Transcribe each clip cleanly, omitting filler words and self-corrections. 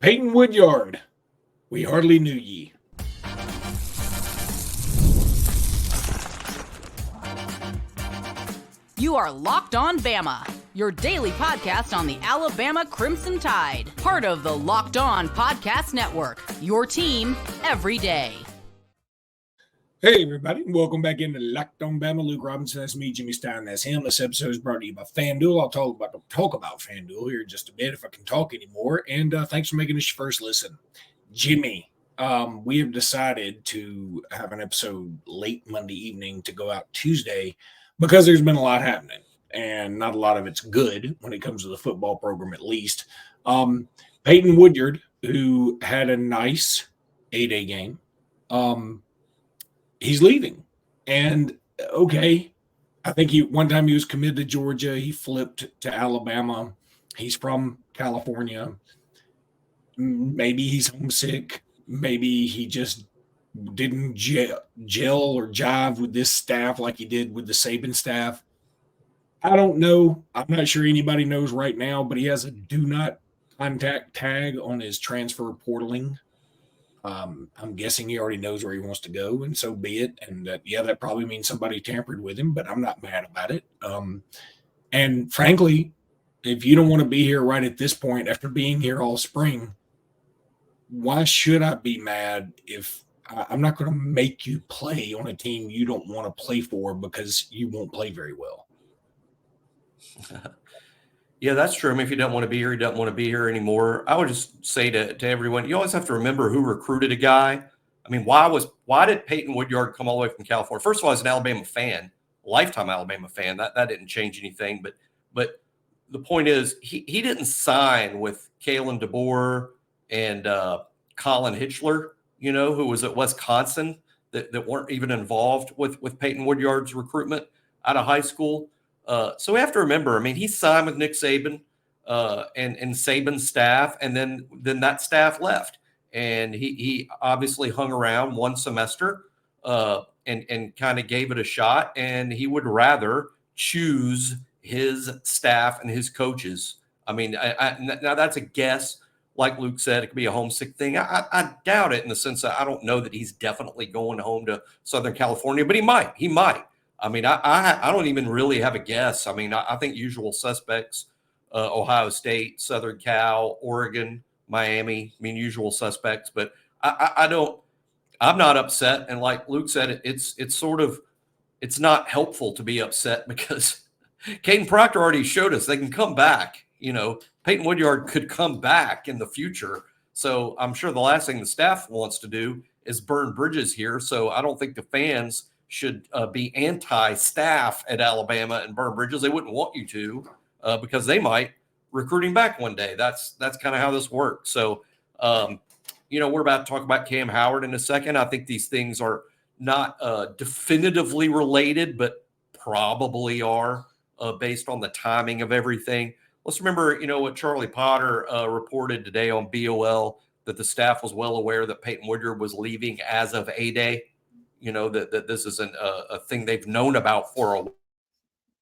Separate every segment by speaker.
Speaker 1: Payton Woodyard, we hardly knew ye.
Speaker 2: You are Locked On Bama, your daily podcast on the Alabama Crimson Tide, part of the Locked On Podcast Network, your team every day.
Speaker 1: Hey, everybody. Welcome back into Locked On Bama. Luke Robinson, that's me. Jimmy Stein, that's him. This episode is brought to you by FanDuel. I'll talk about FanDuel here in just a bit if I can talk anymore. And thanks for making this your first listen. Jimmy, we have decided to have an episode late Monday evening to go out Tuesday because there's been a lot happening, and not a lot of it's good when it comes to the football program, at least. Payton Woodyard, who had a nice 8A game, he's leaving. And okay, I think one time he was committed to Georgia. He flipped to Alabama. He's from California. Maybe he's homesick. Maybe he just didn't gel or jive with this staff like he did with the Saban staff. I don't know. I'm not sure anybody knows right now, but he has a do not contact tag on his transfer portaling. I'm guessing he already knows where he wants to go, and so be it. And that probably means somebody tampered with him, but I'm not mad about it. And frankly, if you don't want to be here right at this point after being here all spring, why should I be mad if I'm not going to make you play on a team you don't want to play for because you won't play very well?
Speaker 3: Yeah, that's true. I mean, if you don't want to be here, you don't want to be here anymore. I would just say to everyone, you always have to remember who recruited a guy. I mean, why did Payton Woodyard come all the way from California? First of all, he's an Alabama fan, lifetime Alabama fan. That didn't change anything. But the point is, he didn't sign with Kalen DeBoer and Colin Hitchler, who was at Wisconsin, that weren't even involved with Payton Woodyard's recruitment out of high school. So we have to remember, I mean, he signed with Nick Saban and Saban's staff, and then that staff left. And he obviously hung around one semester and kind of gave it a shot. And he would rather choose his staff and his coaches. I mean, now that's a guess. Like Luke said, it could be a homesick thing. I doubt it in the sense that I don't know that he's definitely going home to Southern California, but he might. He might. I mean, I don't even really have a guess. I mean, I think usual suspects, Ohio State, Southern Cal, Oregon, Miami, I mean, usual suspects. But I'm not upset. And like Luke said, it's not helpful to be upset because Caden Proctor already showed us they can come back. Payton Woodyard could come back in the future. So I'm sure the last thing the staff wants to do is burn bridges here. So I don't think the fans should be anti-staff at Alabama and burn bridges. They wouldn't want you to because they might recruit him back one day. That's kind of how this works. So, we're about to talk about Cam Howard in a second. I think these things are not definitively related, but probably are based on the timing of everything. Let's remember, what Charlie Potter reported today on BOL, that the staff was well aware that Payton Woodyard was leaving as of A-Day. That this isn't a thing they've known about for a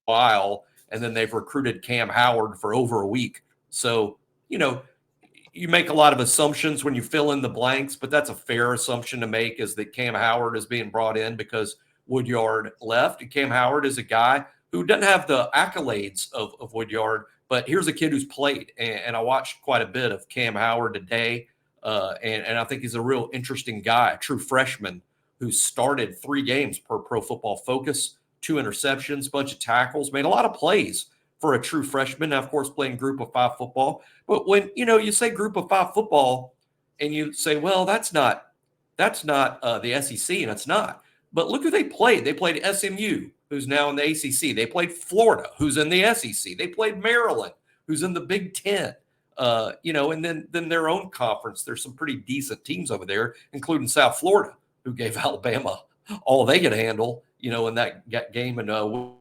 Speaker 3: while, and then they've recruited Cam Howard for over a week. So, you make a lot of assumptions when you fill in the blanks, but that's a fair assumption to make, is that Cam Howard is being brought in because Woodyard left. And Cam Howard is a guy who doesn't have the accolades of Woodyard, but here's a kid who's played. And I watched quite a bit of Cam Howard today, and I think he's a real interesting guy, a true freshman who started 3 games per Pro Football Focus, 2 interceptions, bunch of tackles, made a lot of plays for a true freshman. Now, of course, playing Group of 5 football. But when, you say Group of 5 football and you say, well, that's not the SEC, and it's not. But look who they played. They played SMU, who's now in the ACC. They played Florida, who's in the SEC. They played Maryland, who's in the Big Ten. And then their own conference. There's some pretty decent teams over there, including South Florida, who gave Alabama all they could handle, in that game in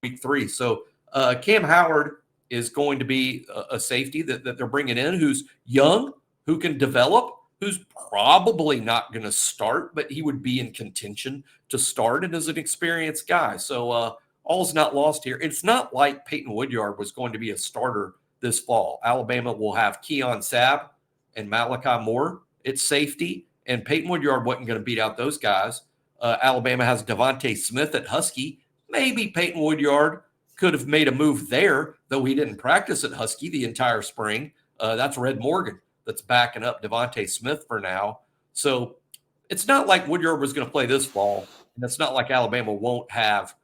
Speaker 3: week 3. So Cam Howard is going to be a safety that they're bringing in, who's young, who can develop, who's probably not going to start, but he would be in contention to start and is an experienced guy. So all's not lost here. It's not like Payton Woodyard was going to be a starter this fall. Alabama will have Keon Sabb and Malachi Moore at safety, and Payton Woodyard wasn't going to beat out those guys. Alabama has Devontae Smith at Husky. Maybe Payton Woodyard could have made a move there, though he didn't practice at Husky the entire spring. That's Red Morgan that's backing up Devontae Smith for now. So it's not like Woodyard was going to play this fall, and it's not like Alabama won't have,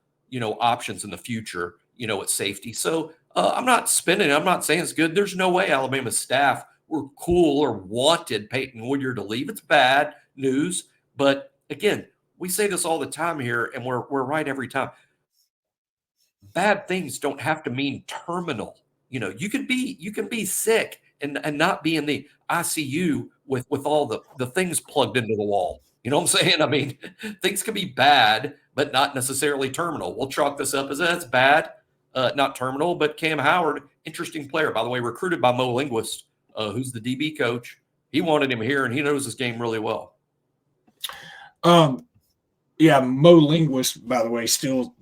Speaker 3: options in the future, at safety. So I'm not spinning. I'm not saying it's good. There's no way Alabama's staff were cool or wanted Payton Woodyard to leave. It's bad news. But again, we say this all the time here, and we're right every time. Bad things don't have to mean terminal. You can be sick and not be in the ICU with all the things plugged into the wall. You know what I'm saying? I mean, things can be bad, but not necessarily terminal. We'll chalk this up as that's bad, not terminal. But Cam Howard, interesting player, by the way, recruited by Mo Linguist, who's the DB coach. He wanted him here, and he knows this game really well.
Speaker 1: Yeah, Mo Linguist, by the way, still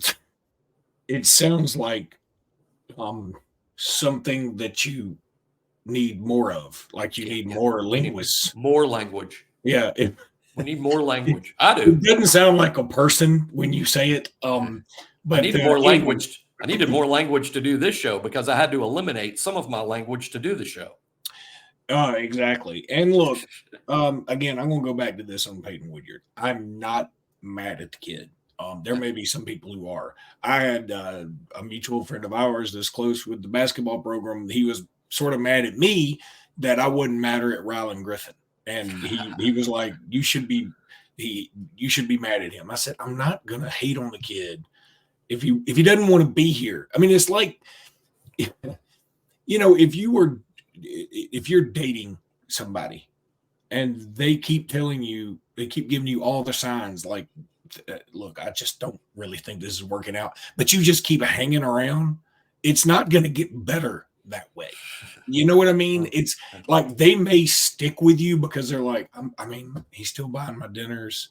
Speaker 1: it sounds like something that you need more of. Like you need more linguists.
Speaker 3: More language.
Speaker 1: Yeah.
Speaker 3: We need more language. I do.
Speaker 1: It doesn't sound like a person when you say it. But
Speaker 3: I needed more language. I needed more language to do this show because I had to eliminate some of my language to do the show.
Speaker 1: Exactly. And look, again, I'm going to go back to this on Payton Woodyard. I'm not mad at the kid. There may be some people who are. I had a mutual friend of ours that's close with the basketball program. He was sort of mad at me that I wouldn't matter at Rylan Griffin. And he was like, you should be mad at him. I said, I'm not going to hate on the kid if he doesn't want to be here. I mean, it's like, if you're dating somebody and they keep giving you all the signs like, look, I just don't really think this is working out, but you just keep hanging around, it's not going to get better that way. You know what I mean? It's like they may stick with you because they're like, he's still buying my dinners.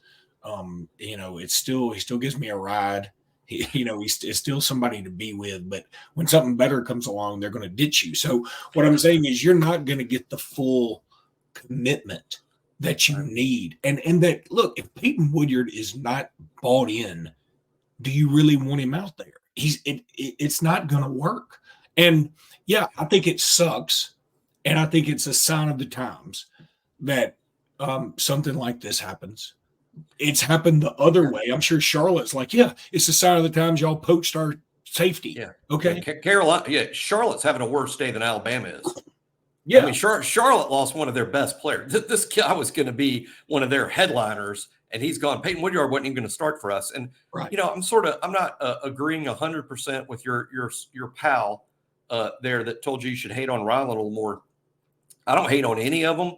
Speaker 1: He still gives me a ride. He's still somebody to be with, but when something better comes along, they're going to ditch you. So what I'm saying is you're not going to get the full commitment that you need. And that, look, if Payton Woodyard is not bought in, do you really want him out there? It's not going to work. And yeah, I think it sucks. And I think it's a sign of the times that something like this happens. It's happened the other way. I'm sure Charlotte's like, yeah, it's a sign of the times y'all poached our safety.
Speaker 3: Yeah.
Speaker 1: Okay.
Speaker 3: Carolina. Yeah. Charlotte's having a worse day than Alabama is.
Speaker 1: Yeah.
Speaker 3: I mean, Charlotte lost one of their best players. This guy was going to be one of their headliners, and he's gone. Payton Woodyard wasn't even going to start for us. And,
Speaker 1: right.
Speaker 3: I'm not agreeing 100% with your pal there that told you should hate on Rylan a little more. I don't hate on any of them.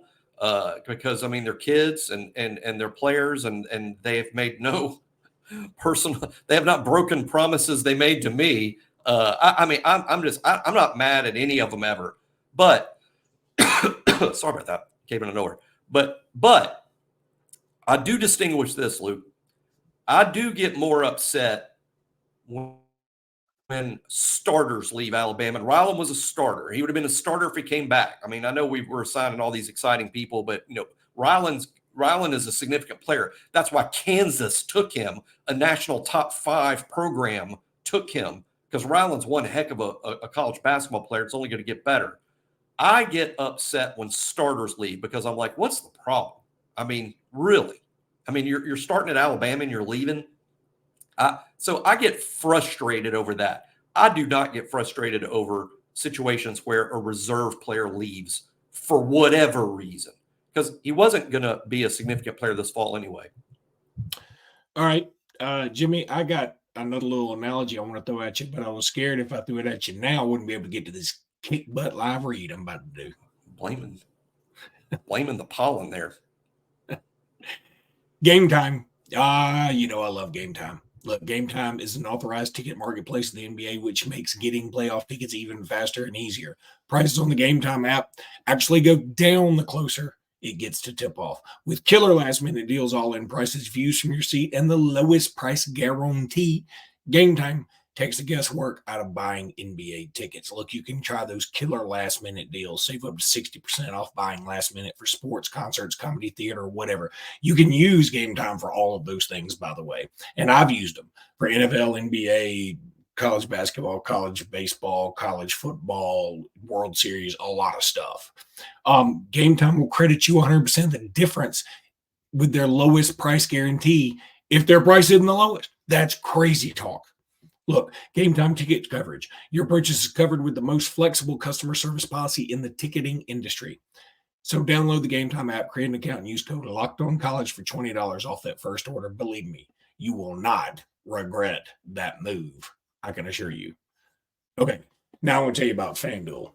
Speaker 3: Because they're kids and they're players and they have made no they have not broken promises they made to me. I'm not mad at any of them ever, but sorry about that. Came out of nowhere. But I do distinguish this, Luke. I do get more upset when starters leave Alabama. And Rylan was a starter. He would have been a starter if he came back. I mean, I know we were signing all these exciting people, but Rylan is a significant player. That's why Kansas took him. A national top 5 program took him because Rylan's one heck of a college basketball player. It's only going to get better. I get upset when starters leave because I'm like, what's the problem? I mean, really? I mean, you're starting at Alabama and you're leaving. So I get frustrated over that. I do not get frustrated over situations where a reserve player leaves for whatever reason, because he wasn't going to be a significant player this fall anyway.
Speaker 1: All right, Jimmy, I got another little analogy I want to throw at you, but I was scared if I threw it at you now, I wouldn't be able to get to this kick butt live read I'm about to do.
Speaker 3: Blaming the pollen there.
Speaker 1: Gametime. I love Gametime. Look, Gametime is an authorized ticket marketplace in the NBA, which makes getting playoff tickets even faster and easier. Prices on the Gametime app actually go down the closer it gets to tip off. With killer last-minute deals, all-in prices, views from your seat, and the lowest price guarantee, Gametime takes the guesswork out of buying NBA tickets. Look, you can try those killer last-minute deals. Save up to 60% off buying last minute for sports, concerts, comedy, theater, whatever. You can use Gametime for all of those things, by the way. And I've used them for NFL, NBA, college basketball, college baseball, college football, World Series, a lot of stuff. Gametime will credit you 100% the difference with their lowest price guarantee if their price isn't the lowest. That's crazy talk. Look, Gametime ticket coverage. Your purchase is covered with the most flexible customer service policy in the ticketing industry. So download the Gametime app, create an account, and use code LOCKEDONCollege for $20 off that first order. Believe me, you will not regret that move. I can assure you. Okay, now I want to tell you about FanDuel.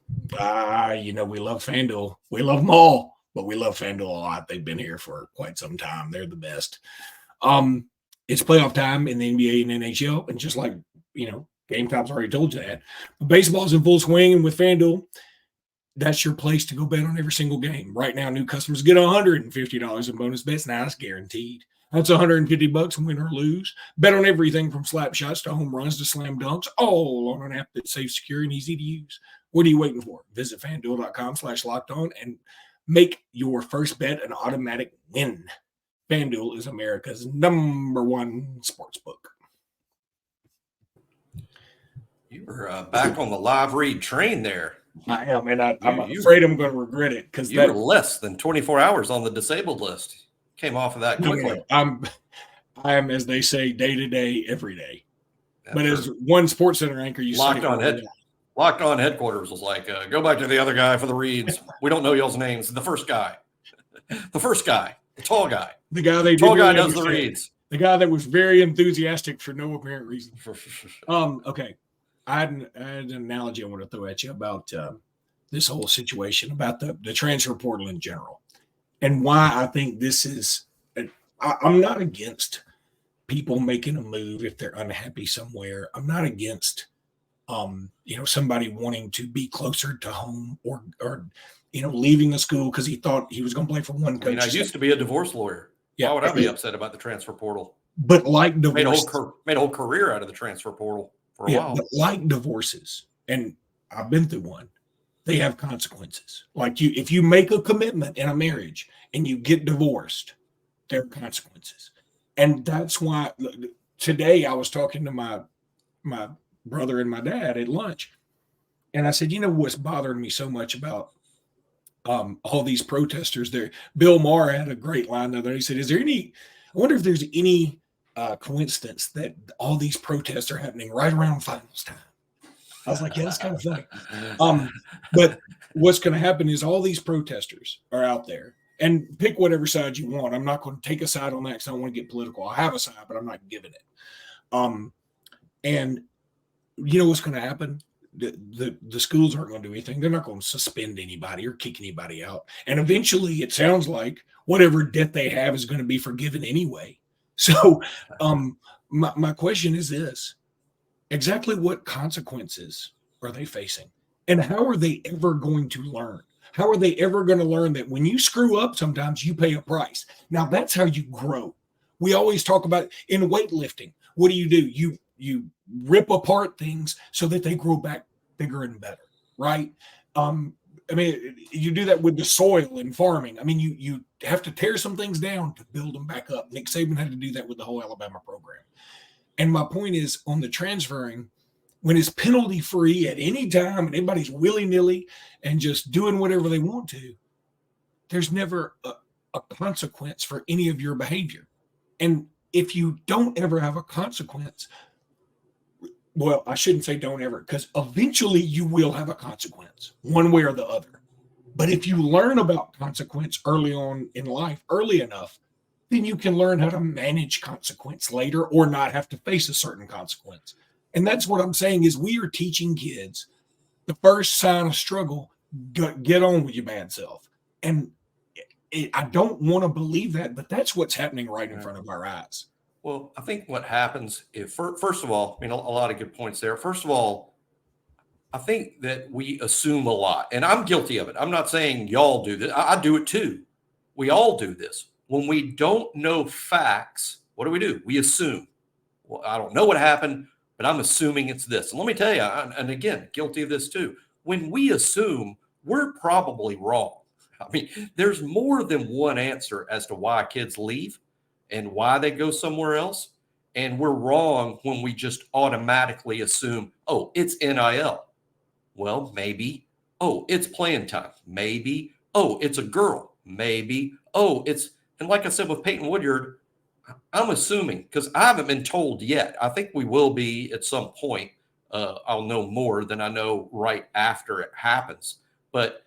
Speaker 1: We love FanDuel. We love them all, but we love FanDuel a lot. They've been here for quite some time. They're the best. It's playoff time in the NBA and NHL, and just like, Gametime's already told you that. But baseball's in full swing, and with FanDuel, that's your place to go bet on every single game. Right now, new customers get $150 in bonus bets. Now it's guaranteed. That's $150 win or lose. Bet on everything from slap shots to home runs to slam dunks, all on an app that's safe, secure, and easy to use. What are you waiting for? Visit FanDuel.com/lockedon and make your first bet an automatic win. FanDuel is America's number one sportsbook.
Speaker 3: You were back on the live read train there.
Speaker 1: I am, and I'm afraid I'm going to regret it because
Speaker 3: you were less than 24 hours on the disabled list. Came off of that quickly.
Speaker 1: I am, as they say, day to day, every day. But as one Sports Center anchor, you
Speaker 3: Locked On headquarters was like, go back to the other guy for the reads. We don't know y'all's names. The first guy, the tall guy.
Speaker 1: The guy does the reads. The guy that was very enthusiastic for no apparent reason. Okay. I had an analogy I want to throw at you about this whole situation, about the transfer portal in general, and why I think this is. I'm not against people making a move if they're unhappy somewhere. I'm not against, somebody wanting to be closer to home or leaving a school because he thought he was going to play for one coach.
Speaker 3: I used to be a divorce lawyer. Yeah, why would I be upset about the transfer portal?
Speaker 1: But like divorce,
Speaker 3: made a whole career out of the transfer portal for a while.
Speaker 1: But like divorces, and I've been through one, they have consequences. Like if you make a commitment in a marriage and you get divorced, there are consequences. And that's why today I was talking to my brother and my dad at lunch, and I said, what's bothering me so much about all these protesters there? Bill Maher had a great line the other day. He said, I wonder if there's any coincidence that all these protests are happening right around finals time. I was like, yeah, that's kind of funny. But what's going to happen is all these protesters are out there, and pick whatever side you want. I'm not going to take a side on that because I don't want to get political. I have a side, but I'm not giving it. And you know what's going to happen? The schools aren't going to do anything. They're not going to suspend anybody or kick anybody out. And eventually it sounds like whatever debt they have is going to be forgiven anyway. So my question is this: exactly what consequences are they facing? And how are they ever going to learn? How are they ever going to learn that when you screw up, sometimes you pay a price? Now, that's how you grow. We always talk about in weightlifting. What do? You rip apart things so that they grow back bigger and better, right? You do that with the soil in farming. You have to tear some things down to build them back up. Nick Saban had to do that with the whole Alabama program. And my point is, on the transferring, when it's penalty free at any time and everybody's willy-nilly and just doing whatever they want to, there's never a consequence for any of your behavior. And if you don't ever have a consequence, well, I shouldn't say don't ever, because eventually you will have a consequence one way or the other. But if you learn about consequence early on in life, early enough, then you can learn how to manage consequence later or not have to face a certain consequence. And that's what I'm saying is we are teaching kids the first sign of struggle, get on with your bad self. And I don't want to believe that, but that's what's happening right in front of our eyes.
Speaker 3: Well, I think what happens if, first of all, a lot of good points there. First of all, I think that we assume a lot, and I'm guilty of it. I'm not saying y'all do this. I do it too. We all do this. When we don't know facts, what do? We assume. Well, I don't know what happened, but I'm assuming it's this. And let me tell you, and again, guilty of this too. When we assume, we're probably wrong. I mean, there's more than one answer as to why kids leave and why they go somewhere else. And we're wrong when we just automatically assume, oh, it's NIL. Well, maybe. Oh, it's playing time. Maybe. Oh, it's a girl. Maybe. Oh, and like I said with Payton Woodyard, I'm assuming, because I haven't been told yet. I think we will be at some point. I'll know more than I know right after it happens. But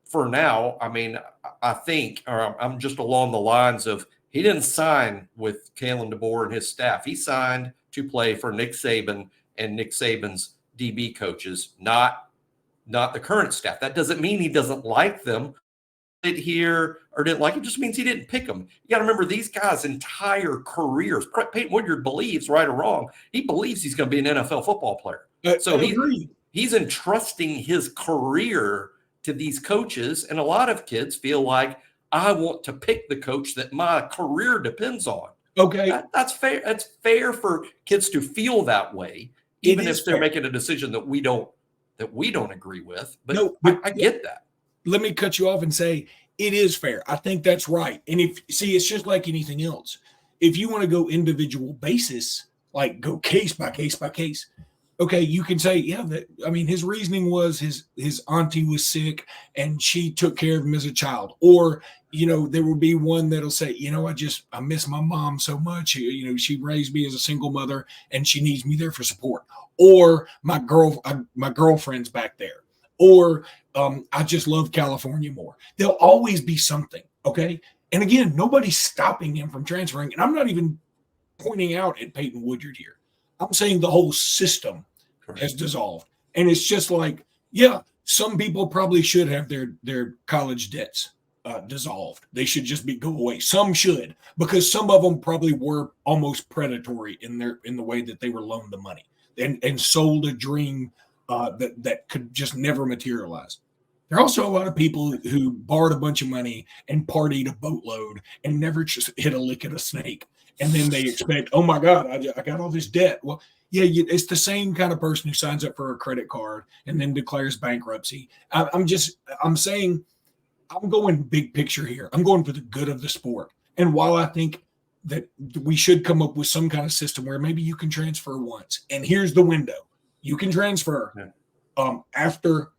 Speaker 3: for now, I mean, I think, or I'm just along the lines of, he didn't sign with Kalen DeBoer and his staff. He signed to play for Nick Saban and Nick Saban's DB coaches, not the current staff. That doesn't mean he doesn't like them. Did here or didn't like it just means he didn't pick them. You got to remember, these guys' entire careers. Payton Woodyard believes, right or wrong, he believes he's going to be an NFL football player. So he's entrusting his career to these coaches, and a lot of kids feel like, I want to pick the coach that my career depends on.
Speaker 1: Okay,
Speaker 3: that's fair. That's fair for kids to feel that way, even if they're making a decision that we don't agree with. But no, I get that.
Speaker 1: Let me cut you off and say it is fair. I think that's right. And it's just like anything else. If you want to go individual basis, like go case by case by case, okay, you can say, yeah, his reasoning was his auntie was sick and she took care of him as a child. Or, there will be one that'll say, I miss my mom so much. She raised me as a single mother and she needs me there for support. Or my girlfriend's back there. Or I just love California more. There'll always be something, okay? And again, nobody's stopping him from transferring. And I'm not even pointing out at Payton Woodyard here. I'm saying the whole system has dissolved. And it's just like, yeah, some people probably should have their college debts dissolved. They should just go away. Some should, because some of them probably were almost predatory in the way that they were loaned the money and sold a dream that could just never materialize. There are also a lot of people who borrowed a bunch of money and partied a boatload and never just hit a lick at a snake. And then they expect, oh my God, I got all this debt. Well, yeah, it's the same kind of person who signs up for a credit card and then declares bankruptcy. I'm saying, I'm going big picture here. I'm going for the good of the sport. And while I think that we should come up with some kind of system where maybe you can transfer once, and here's the window. You can transfer after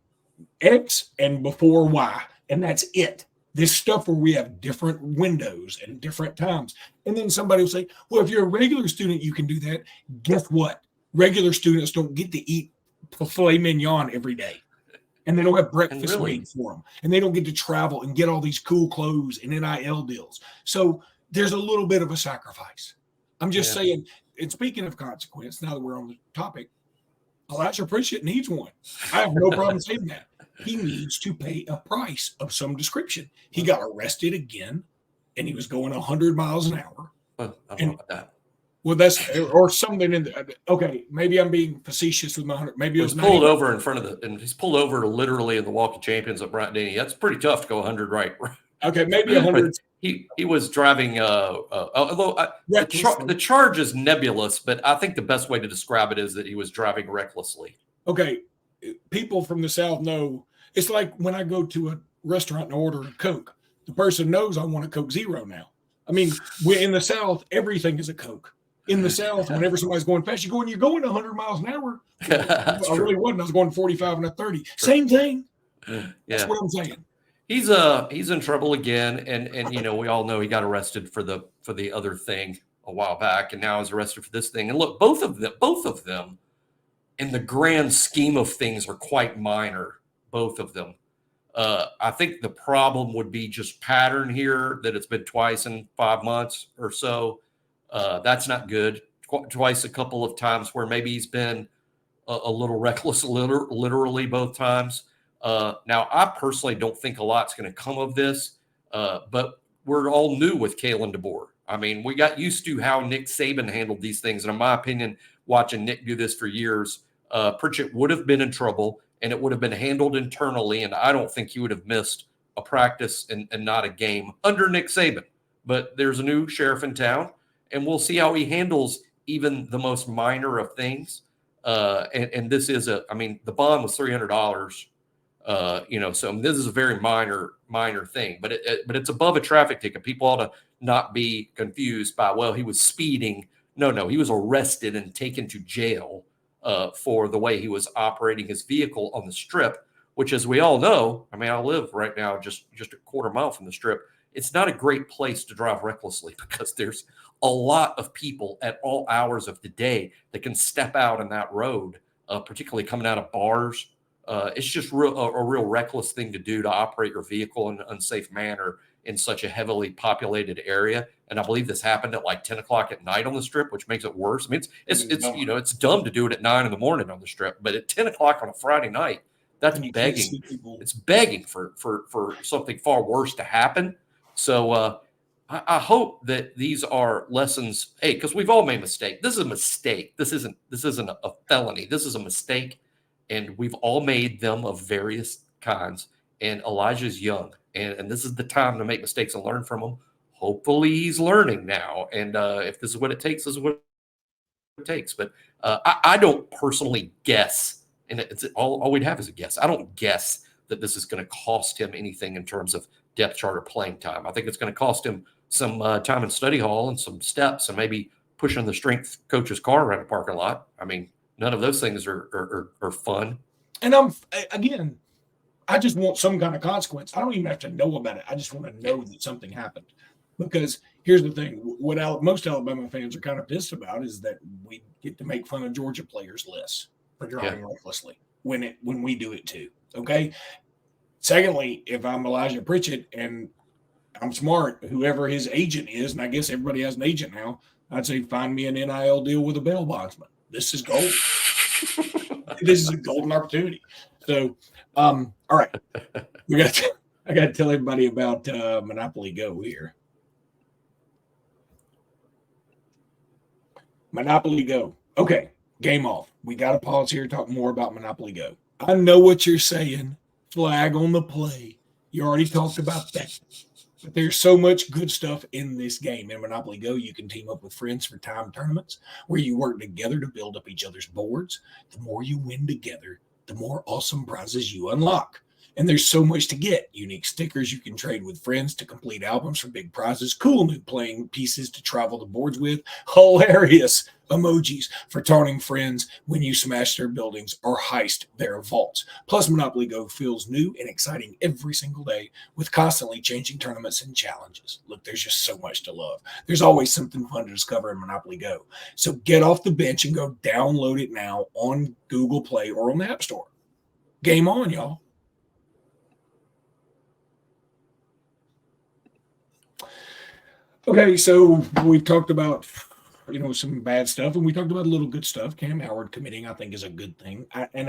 Speaker 1: X and before Y, and that's it. This stuff where we have different windows and different times. And then somebody will say, well, if you're a regular student, you can do that. Guess what? Regular students don't get to eat filet mignon every day. And they don't have breakfast waiting for them. And they don't get to travel and get all these cool clothes and NIL deals. So there's a little bit of a sacrifice. I'm just saying, and speaking of consequence, now that we're on the topic, Elijah Pritchett needs one. I have no problem saying that. He needs to pay a price of some description. He got arrested again, and he was going 100 miles an hour.
Speaker 3: I don't know about that.
Speaker 1: Well, that's or something in the okay. Maybe I'm being facetious with my 100. Maybe it was
Speaker 3: pulled over in front of and he's pulled over literally in the Walk of Champions at Bryant Denny. That's pretty tough to go 100 right.
Speaker 1: Okay, maybe 100.
Speaker 3: He was driving. Although the charge is nebulous, but I think the best way to describe it is that he was driving recklessly.
Speaker 1: Okay, people from the South know it's like when I go to a restaurant and order a Coke. The person knows I want a Coke Zero now. I mean, in the South, everything is a Coke. In the South, whenever somebody's going fast, you're going 100 miles an hour. I really wasn't. I was going 45 and a 30. Same thing. That's what I'm saying.
Speaker 3: He's in trouble again, and we all know he got arrested for the other thing a while back, and now he's arrested for this thing. And look, both of them, in the grand scheme of things, are quite minor. Both of them. I think the problem would be just pattern here, that it's been twice in 5 months or so. That's not good. Twice, a couple of times where maybe he's been a little reckless, literally both times. Now, I personally don't think a lot's going to come of this, but we're all new with Kalen DeBoer. I mean, we got used to how Nick Saban handled these things. And in my opinion, watching Nick do this for years, Pritchett would have been in trouble, and it would have been handled internally. And I don't think he would have missed a practice and not a game under Nick Saban. But there's a new sheriff in town, and we'll see how he handles even the most minor of things. And this is the bond was $300. So this is a very minor thing, but it's above a traffic ticket. People ought to not be confused by, well, he was speeding. No, he was arrested and taken to jail for the way he was operating his vehicle on the strip, which, as we all know, I live right now just a quarter mile from the strip. It's not a great place to drive recklessly because there's a lot of people at all hours of the day that can step out on that road, particularly coming out of bars. It's just a real reckless thing to do, to operate your vehicle in an unsafe manner in such a heavily populated area. And I believe this happened at like 10 o'clock at night on the strip, which makes it worse. It's dumb to do it at 9 a.m. on the strip, but at 10 o'clock on a Friday night, that's begging. It's begging for something far worse to happen. So I hope that these are lessons. Hey, because we've all made mistakes. This is a mistake. This isn't a felony. This is a mistake. And we've all made them of various kinds. And Elijah's young. And this is the time to make mistakes and learn from them. Hopefully he's learning now. And if this is what it takes, this is what it takes. But I don't personally guess. And it's all we'd have is a guess. I don't guess that this is going to cost him anything in terms of depth chart or playing time. I think it's going to cost him some time in study hall and some steps and maybe pushing the strength coach's car around the parking lot. None of those things are fun.
Speaker 1: And I just want some kind of consequence. I don't even have to know about it. I just want to know that something happened. Because here's the thing. What most Alabama fans are kind of pissed about is that we get to make fun of Georgia players' lists for driving recklessly when we do it too. Okay? Secondly, if I'm Elijah Pritchett and I'm smart, whoever his agent is, and I guess everybody has an agent now, I'd say find me an NIL deal with a bail bondsman. This is gold. This is a golden opportunity. So, all right. I got to tell everybody about Monopoly Go here. Monopoly Go. Okay, game off. We got to pause here and talk more about Monopoly Go. I know what you're saying. Flag on the play. You already talked about that. But there's so much good stuff in this game. In Monopoly Go, you can team up with friends for time tournaments where you work together to build up each other's boards. The more you win together, the more awesome prizes you unlock. And there's so much to get. Unique stickers you can trade with friends to complete albums for big prizes. Cool new playing pieces to travel the boards with. Hilarious emojis for taunting friends when you smash their buildings or heist their vaults. Plus, Monopoly Go feels new and exciting every single day with constantly changing tournaments and challenges. Look, there's just so much to love. There's always something fun to discover in Monopoly Go. So get off the bench and go download it now on Google Play or on the App Store. Game on, y'all. Okay, so we've talked about, some bad stuff, and we talked about a little good stuff. Cam Howard committing, I think, is a good thing.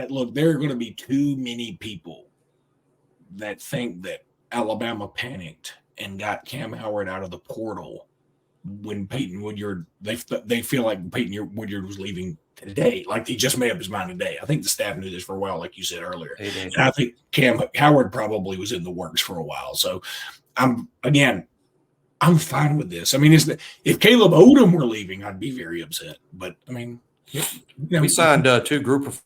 Speaker 1: Look, there are going to be too many people that think that Alabama panicked and got Cam Howard out of the portal when Payton Woodyard, they feel like Payton Woodyard was leaving today, like he just made up his mind today. I think the staff knew this for a while, like you said earlier. And I think Cam Howard probably was in the works for a while. So I'm fine with this. If Caleb Odom were leaving, I'd be very upset. But
Speaker 3: we signed 2 group of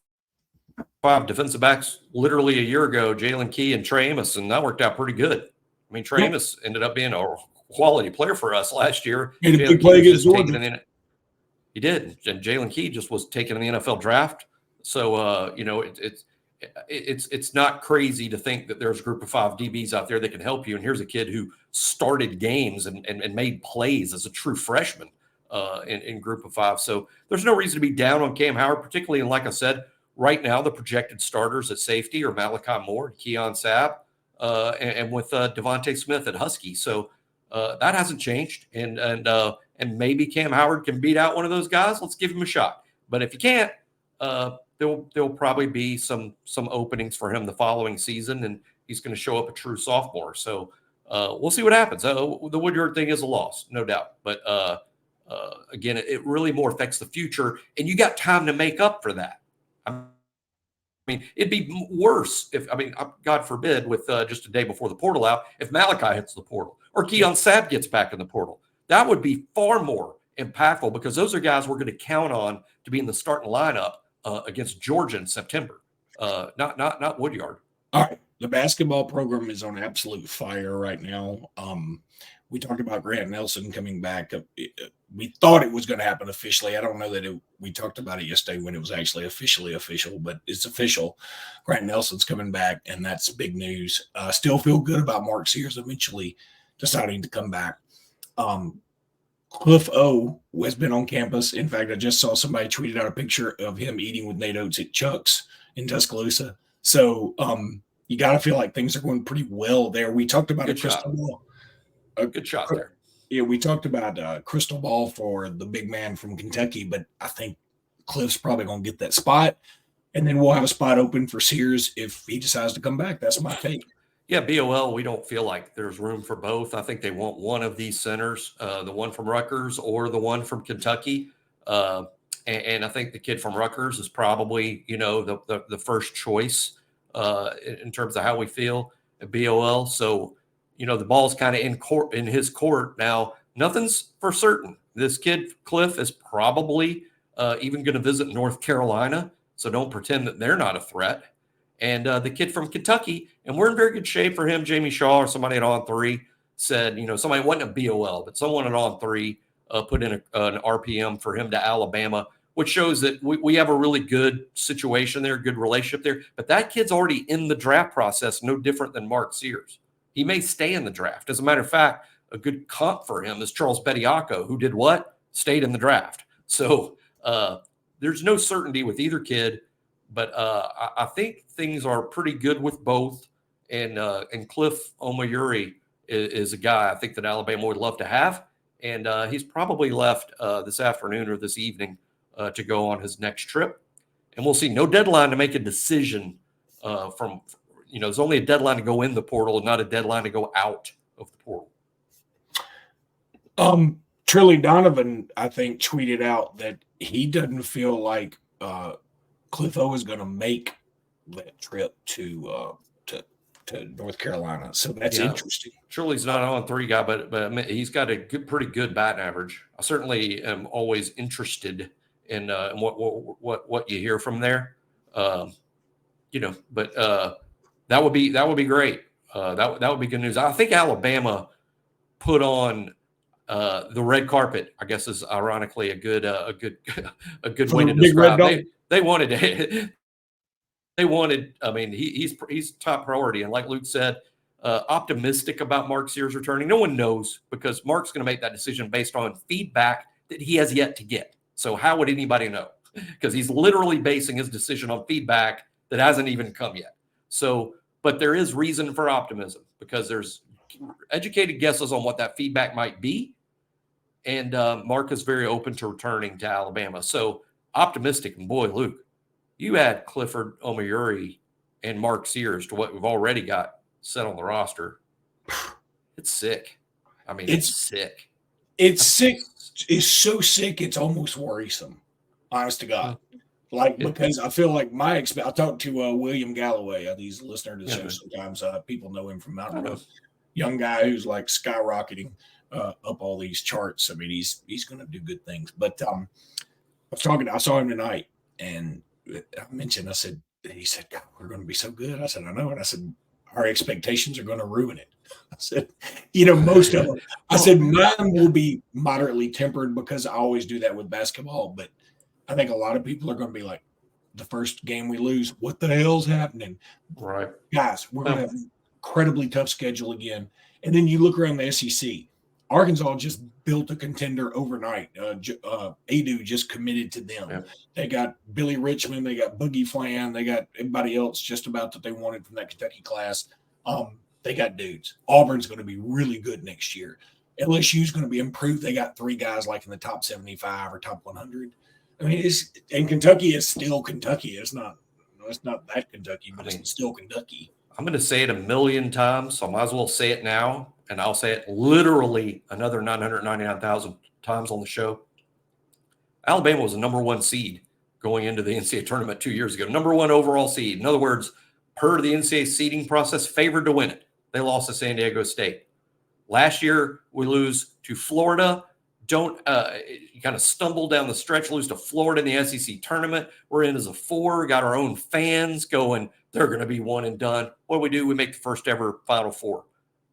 Speaker 3: 5 defensive backs literally a year ago, Jalen Key and Trey Amos, and that worked out pretty good. Trey Amos ended up being a quality player for us last year.
Speaker 1: He did a big play against Georgia.
Speaker 3: He did, and Jalen Key just was taken in the NFL draft. So it's not crazy to think that there's a group of 5 DBs out there that can help you. And here's a kid who started games and made plays as a true freshman in group of 5. So there's no reason to be down on Cam Howard, particularly. And like I said, right now, the projected starters at safety are Malachi Moore and Keon Sabb and with Devontae Smith at Husky. So that hasn't changed. And maybe Cam Howard can beat out one of those guys. Let's give him a shot. But if you can't, there'll probably be some openings for him the following season, and he's going to show up a true sophomore. So we'll see what happens. The Woodyard thing is a loss, no doubt. But again, it really more affects the future, and you got time to make up for that. It'd be worse if, God forbid, with just a day before the portal out, if Malachi hits the portal or Keon Sabb gets back in the portal. That would be far more impactful because those are guys we're going to count on to be in the starting lineup against Georgia in September. Not Woodyard.
Speaker 1: All right. The basketball program is on absolute fire right now. We talked about Grant Nelson coming back. We thought it was going to happen officially. I don't know that we talked about it yesterday when it was actually officially official, but it's official. Grant Nelson's coming back, and that's big news. Still feel good about Mark Sears eventually deciding to come back. Cliff O has been on campus. In fact, I just saw somebody tweeted out a picture of him eating with Nate Oates at Chuck's in Tuscaloosa. So you got to feel like things are going pretty well there. We talked about a crystal ball.
Speaker 3: A good shot there.
Speaker 1: Yeah, we talked about crystal ball for the big man from Kentucky, but I think Cliff's probably going to get that spot. And then we'll have a spot open for Sears if he decides to come back. That's my take.
Speaker 3: Yeah, BOL, we don't feel like there's room for both. I think they want one of these centers, the one from Rutgers or the one from Kentucky. And I think the kid from Rutgers is probably, the first choice in terms of how we feel at BOL. So, the ball's kind of in his court. Now, nothing's for certain. This kid, Cliff, is probably even going to visit North Carolina. So don't pretend that they're not a threat. And the kid from Kentucky, and we're in very good shape for him, Jamie Shaw or somebody at On 3 said, somebody wasn't a BOL, but someone at On 3 put in an RPM for him to Alabama, which shows that we have a really good situation there, good relationship there. But that kid's already in the draft process, no different than Mark Sears. He may stay in the draft. As a matter of fact, a good comp for him is Charles Bediako, who did what? Stayed in the draft. So there's no certainty with either kid, but I think things are pretty good with both. And Cliff Omoyuri is a guy I think that Alabama would love to have. And he's probably left this afternoon or this evening to go on his next trip. And we'll see. No deadline to make a decision there's only a deadline to go in the portal, not a deadline to go out of the portal.
Speaker 1: Trilly Donovan, I think, tweeted out that he doesn't feel like Cliff O is going to make that trip to North Carolina. So that's interesting.
Speaker 3: Trilly's not an On 3 guy, but he's got a pretty good batting average. I certainly am always interested in what you hear from there. But that would be great. That would be good news. I think Alabama put on the red carpet, I guess, is ironically a good way to describe it. They wanted. I mean, he's top priority, and like Luke said, optimistic about Mark Sears returning. No one knows because Mark's going to make that decision based on feedback that he has yet to get. So how would anybody know? Because he's literally basing his decision on feedback that hasn't even come yet. So, but there is reason for optimism because there's educated guesses on what that feedback might be. And Mark is very open to returning to Alabama. So optimistic. And boy, Luke, you add Clifford Omoyuri and Mark Sears to what we've already got set on the roster. It's sick. I mean, it's sick.
Speaker 1: It's sick. It's so sick. It's almost worrisome. Honest to God. Because I feel like I talked to William Galloway. He's a listener to the show sometimes. People know him from Mountain Road. Young guy who's like skyrocketing up all these charts. I mean, he's going to do good things. But I saw him tonight, and I said, he said, God, we're going to be so good. I said, I know. And I said, our expectations are going to ruin it. I said, most of them. I said, mine will be moderately tempered because I always do that with basketball. But I think a lot of people are going to be like, the first game we lose, what the hell's happening?
Speaker 3: Right.
Speaker 1: Guys, we're going to have an incredibly tough schedule again. And then you look around the SEC. Arkansas just built a contender overnight. Adu just committed to them. Yeah. They got Billy Richmond. They got Boogie Flan. They got everybody else just about that they wanted from that Kentucky class. They got dudes. Auburn's going to be really good next year. LSU's going to be improved. They got 3 guys like in the top 75 or top 100. I mean, and Kentucky is still Kentucky. It's not that Kentucky, but it's still Kentucky.
Speaker 3: I'm going to say it a million times, so I might as well say it now, and I'll say it literally another 999,000 times on the show. Alabama was the number 1 seed going into the NCAA tournament 2 years ago. Number 1 overall seed. In other words, per the NCAA seeding process, favored to win it. They lost to San Diego State. Last year, we lose to Florida don't kind of stumble down the stretch, lose to Florida in the SEC tournament. We're in as a 4, got our own fans going, they're going to be one and done. What do? We make the first ever Final Four.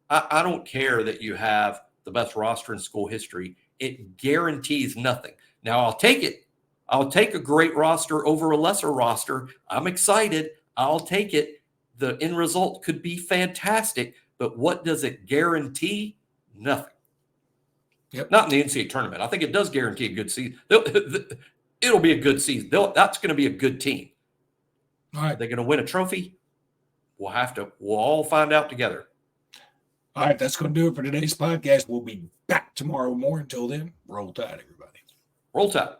Speaker 3: I don't care that you have the best roster in school history. It guarantees nothing. Now, I'll take it. I'll take a great roster over a lesser roster. I'm excited. I'll take it. The end result could be fantastic, but what does it guarantee? Nothing.
Speaker 1: Yep.
Speaker 3: Not in the NCAA tournament. I think it does guarantee a good season. It'll be a good season. That's going to be a good team.
Speaker 1: All right.
Speaker 3: Are they going to win a trophy? We'll all find out together.
Speaker 1: All right, that's going to do it for today's podcast. We'll be back tomorrow more. Until then, roll tide, everybody.
Speaker 3: Roll Tide.